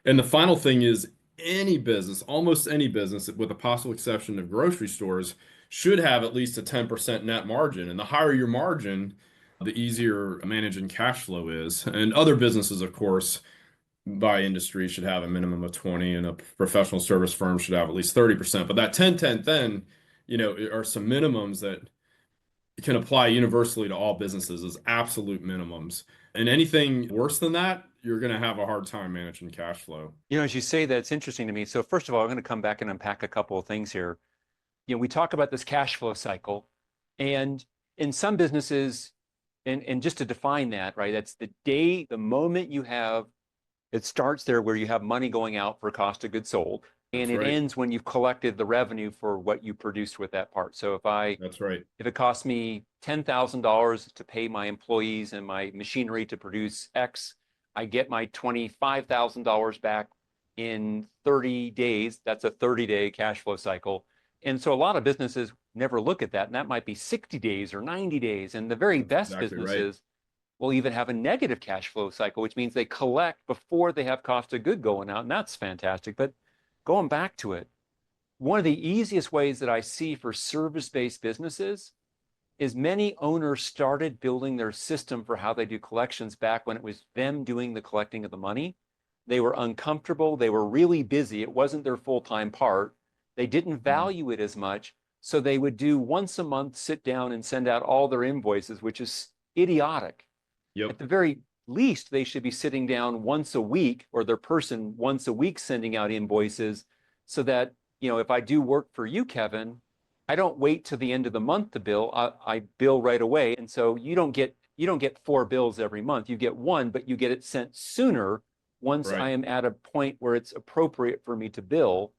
And the final thing is any business, almost any business, with a possible exception of grocery stores, should have at least a 10% net margin. And the higher your margin, the easier managing cash flow is. And other businesses, of course, by industry should have a minimum of 20, and a professional service firm should have at least 30%. But that 10-10 then, are some minimums that can apply universally to all businesses as absolute minimums. And anything worse than that, you're going to have a hard time managing cash flow. As you say, that's interesting to me. So first of all, I'm going to come back and unpack a couple of things here. We talk about this cash flow cycle, and in some businesses, and just to define that, right, that's the moment you have, it starts there where you have money going out for cost of goods sold, and That's it right. ends when you've collected the revenue for what you produced with that part. So That's right. if it costs me $10,000 to pay my employees and my machinery to produce X, I get my $25,000 back in 30 days. That's a 30-day cash flow cycle. And so a lot of businesses never look at that, and that might be 60 days or 90 days. And the very That's best exactly right. businesses will even have a negative cash flow cycle, which means they collect before they have cost of good going out. And that's fantastic. But going back to it, one of the easiest ways that I see for service-based businesses is many owners started building their system for how they do collections back when it was them doing the collecting of the money. They were uncomfortable. They were really busy. It wasn't their full-time part. They didn't Mhm. value it as much. So they would do once a month, sit down and send out all their invoices, which is idiotic. Yep. At the very least, they should be sitting down once a week, or their person once a week sending out invoices, so that, if I do work for you, Kevin, I don't wait till the end of the month to bill. I bill right away. And so you don't get four bills every month. You get one, but you get it sent sooner once I Right. am at a point where it's appropriate for me to bill.